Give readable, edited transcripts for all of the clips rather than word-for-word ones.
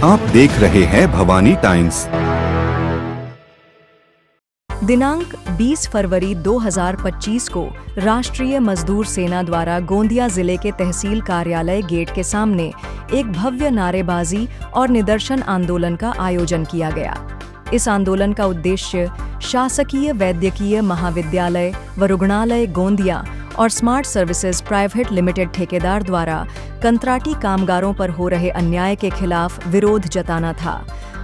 आप देख रहे हैं भवानी टाइम्स। दिनांक 20 फरवरी 2025 को राष्ट्रीय मजदूर सेना द्वारा गोंदिया जिले के तहसील कार्यालय गेट के सामने एक भव्य नारेबाजी और निदर्शन आंदोलन का आयोजन किया गया। इस आंदोलन का उद्देश्य शासकीय वैद्यकीय महाविद्यालय व रुग्णालय गोंदिया और स्मार्ट सर्विसेज प्राइवेट लिमिटेड ठेकेदार द्वारा कंत्राटी कामगारों पर हो रहे अन्याय के खिलाफ विरोध जताना था।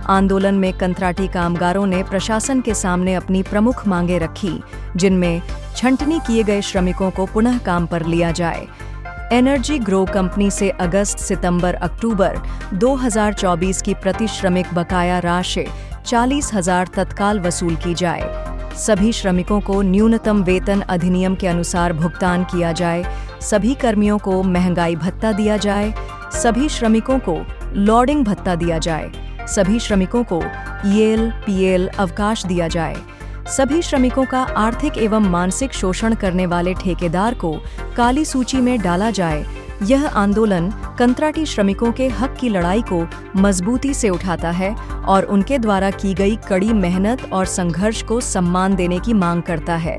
आंदोलन में कंत्राटी कामगारों ने प्रशासन के सामने अपनी प्रमुख मांगें रखी, जिनमें छंटनी किए गए श्रमिकों को पुनः काम पर लिया जाए, एनर्जी ग्रो कंपनी से अगस्त, सितंबर, अक्टूबर 2024 की प्रति श्रमिक बकाया राशि 40,000 तत्काल वसूल की जाए, सभी श्रमिकों को न्यूनतम वेतन अधिनियम के अनुसार भुगतान किया जाए, सभी कर्मियों को महंगाई भत्ता दिया जाए, सभी श्रमिकों को लॉडिंग भत्ता दिया जाए, सभी श्रमिकों को ईएल, पीएल अवकाश दिया जाए, सभी श्रमिकों का आर्थिक एवं मानसिक शोषण करने वाले ठेकेदार को काली सूची में डाला जाए। यह आंदोलन कंत्राटी श्रमिकों के हक की लड़ाई को मजबूती से उठाता है और उनके द्वारा की गई कड़ी मेहनत और संघर्ष को सम्मान देने की मांग करता है।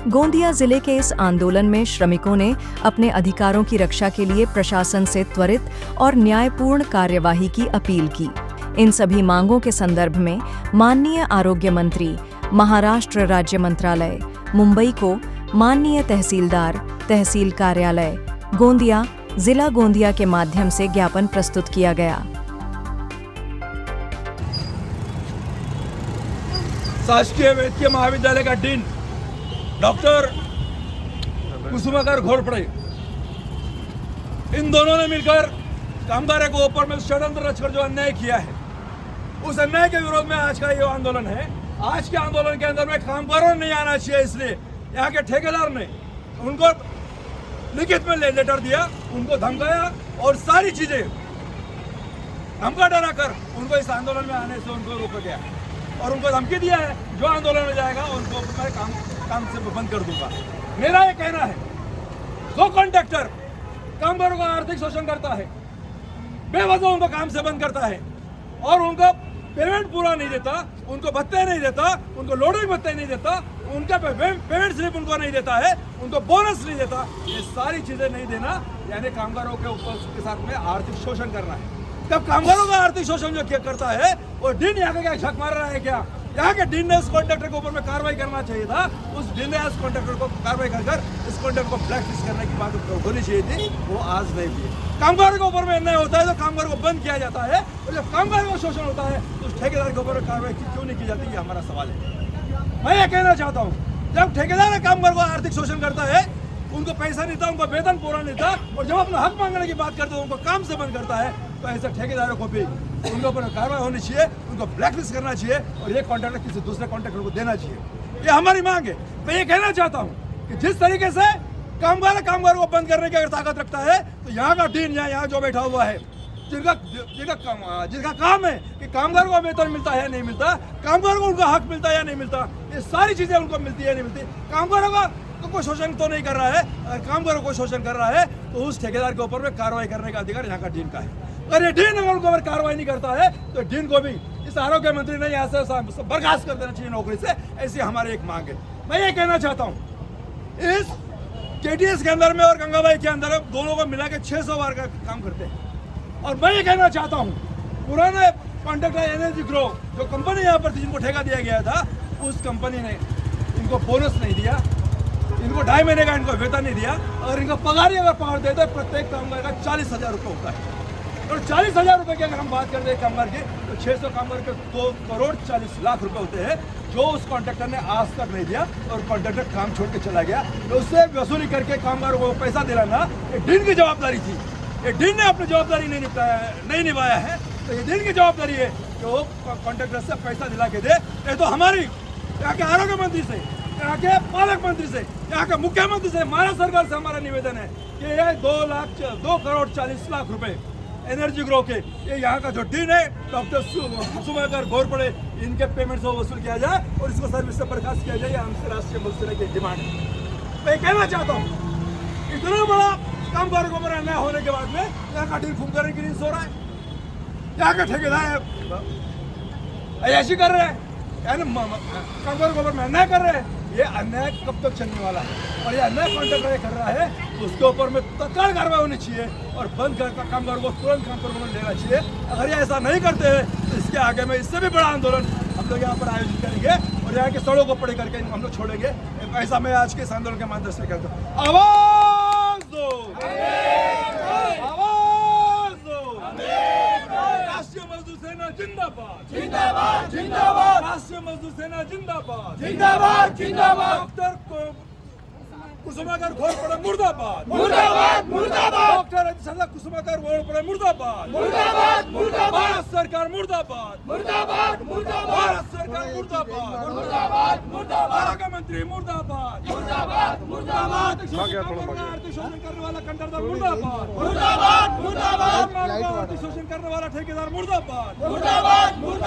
गोंदिया जिले के इस आंदोलन में श्रमिकों ने अपने अधिकारों की रक्षा के लिए प्रशासन से त्वरित और न्यायपूर्ण कार्यवाही की अपील की। इन सभी मांगों के संदर्भ में माननीय आरोग्य मंत्री, महाराष्ट्र राज्य मंत्रालय, मुंबई को माननीय तहसीलदार, तहसील कार्यालय गोंदिया, जिला गोंदिया के माध्यम से ज्ञापन प्रस्तुत किया गया। शासकीय वैद्यकीय महाविद्यालय का डीन डॉक्टर कुसुमाकर घोरपड़े, इन दोनों ने मिलकर कामगारों के ऊपर में षड्यंत्र रचकर जो अन्याय किया है, उस अन्याय के विरोध में आज का ये आंदोलन है। आज के आंदोलन के अंदर में कामगारों नहीं आना चाहिए, इसलिए यहाँ के ठेकेदार ने उनको लिखित में लेटर दिया, उनको धमकाया और सारी चीजें धमका डरा कर उनको इस आंदोलन में आने से उनको रोका गया और उनको धमकी दिया है, जो आंदोलन में जाएगा उनको मैं काम से बंद कर दूंगा। मेरा ये कहना है, जो कॉन्ट्रैक्टर कामगारों का आर्थिक शोषण करता है, बेवजह उनको काम से बंद करता है और उनको पेमेंट पूरा नहीं देता, उनको भत्ते नहीं देता, उनको लोडिंग भत्ते नहीं देता, उनका पेमेंट स्लिप उनको नहीं देता है, उनको बोनस नहीं देता, ये सारी चीजें नहीं देना यानी कामगारों के ऊपर के साथ में आर्थिक शोषण करना है। तब कामगारों का आर्थिक शोषण जो करता है वो डीन यहाँ का क्या झक मार रहा है क्या? यहाँ के डीन ने उस कॉन्ट्रैक्टर के ऊपर में कार्रवाई करना चाहिए था। उस डीन ने उस कॉन्ट्रैक्टर को कार्रवाई कर इस कॉन्ट्रैक्टर को ब्लैकलिस्ट करने की बात होनी चाहिए थी, वो आज नहीं हुई। कामगारों के ऊपर में अन्याय होता है तो कामगारों को बंद किया जाता है, और जब कामगारों का शोषण होता है तो उस ठेकेदार के ऊपर कार्रवाई क्यों नहीं की जाती, ये हमारा सवाल है। मैं ये कहना चाहता हूँ, जब ठेकेदार कामगार को आर्थिक शोषण करता है, उनको पैसा नहीं था, उनको वेतन पूरा नहीं था, और जब अपना हक मांगने की बात करते हैं उनको काम से बंद करता है, तो ऐसे ठेकेदारों को भी उनके ऊपर कार्रवाई होनी चाहिए, उनको ब्लैकलिस्ट करना चाहिए और ये कॉन्ट्रैक्टर किसी दूसरे कॉन्ट्रैक्टर को देना चाहिए। ये हमारी मांग है। मैं ये कहना चाहता हूँ कि जिस तरीके से कामगारों को बंद करने की अगर ताकत रखता है, तो यहाँ का डीन यहाँ जो बैठा हुआ है, जिनका काम है कि कामगारों को वेतन मिलता है या नहीं मिलता, कामगारों को उनका हक मिलता है या नहीं मिलता, ये सारी चीजें उनको मिलती है नहीं मिलती, कामगारों का कोई शोषण तो नहीं कर रहा है, अगर कामगारों को शोषण कर रहा है तो उस ठेकेदार के ऊपर में कार्रवाई करने का अधिकार यहाँ का डीन का है। अगर ये डीन अगर उनको अगर कार्रवाई नहीं करता है तो डीन को भी इस आरोग्य मंत्री ने यहाँ से बर्खास्त कर देना चाहिए नौकरी से, ऐसी हमारी एक मांग है। मैं ये कहना चाहता हूँ, इस केटीएस के अंदर में और गंगाबाई के अंदर दोनों को मिला के 600 बार का काम करते हैं। और मैं ये कहना चाहता हूँ, पुराना कॉन्ट्रैक्टर एनर्जी ग्रो जो कंपनी यहाँ पर थी, जिनको ठेका दिया गया था, उस कंपनी ने इनको बोनस नहीं दिया, इनको 2.5 महीने का इनको वेतन नहीं दिया, और इनका पगार ही अगर पावर देते हैं प्रत्येक कामगार का 40,000 रुपये होता है। और 40,000 रुपये की अगर हम बात करते हैं कामगार की, तो 600 कामगार के 2 करोड़ 40 लाख रुपए होते हैं, जो उस कॉन्ट्रैक्टर ने आज तक नहीं दिया और कॉन्ट्रैक्टर काम छोड़ के चला गया। तो उससे वसूली करके कामगारों को पैसा दिलाना ये डीन की जवाबदारी थी। ये डीन ने अपनी जवाबदारी नहीं निभाया है, तो ये डीन की जवाबदारी है कि वो कॉन्ट्रैक्टर से पैसा दिला के दे। ये तो हमारी यहाँ के आरोग्य मंत्री से, यहाँ के पालक मंत्री से, यहाँ के मुख्यमंत्री से, महाराष्ट्र सरकार से हमारा निवेदन है कि ये 2 करोड़ 40 लाख रुपए एनर्जी ग्रो के, ये यहाँ का जो डीन है डॉक्टर कुसुमाकर घोरपड़े, इनके पेमेंट से वसूल किया जाए और इसको सर्विस से बर्खास्त किया जाए। हमसे राष्ट्रीय मजदूर की डिमांड है। मैं कहना चाहता हूँ, इतना बड़ा कामगारों को अन्याय होने के बाद में यहाँ का डीन फूंक करने की रीस हो रहा है। यहाँ के ठेकेदार ऐसी कर रहे हैं, कामगारों के ऊपर में अन्याय कर रहे हैं। ये अन्याय कब तक चलने वाला है? और ये अन्याय कॉन्ट्रैक्टर कर रहा है तो उसके ऊपर में तत्काल कार्रवाई होनी चाहिए और बंद कर कामगारों को तुरंत काम पर लेना चाहिए। अगर ये ऐसा नहीं करते हैं तो इसके आगे में इससे भी बड़ा आंदोलन हम लोग यहाँ पर आयोजित करेंगे और यहाँ के सड़कों को पड़े करके हम लोग छोड़ेंगे। ऐसा मैं आज के इस आंदोलन के माध्यम से कहता हूँ, आवाज दो, आवाज दो। राष्ट्रीय मजदूर सेना जिंदाबाद, जिंदाबाद, जिंदाबाद। राष्ट्रीय मजदूर सेना जिंदाबाद, जिंदाबाद, जिंदाबाद। डॉक्टर कुसुमाकर घोरपड़े मुर्दाबाद, मुर्दाबाद, मुर्दाबाद। डॉक्टर सदा कुसुमाकर घोरपड़े मुर्दाबाद, मुर्दाबाद, मुर्दाबाद। भारत सरकार मुर्दाबाद, मुर्दाबाद, मुर्दाबाद। भारत सरकार मुर्दाबाद, मुर्दाबाद, मुर्दाबाद। आरोग्य मंत्री मुर्दाबाद, मुर्दाबाद, मुर्दाबाद। आर्थिक शोषण करने वाला कंट्रैक्टर मुर्दाबाद, मुर्दाबाद, मुर्दाबाद। आर्थिक शोषण करने वाला ठेकेदार मुर्दाबाद, मुर्दाबाद, मुर्दाबाद।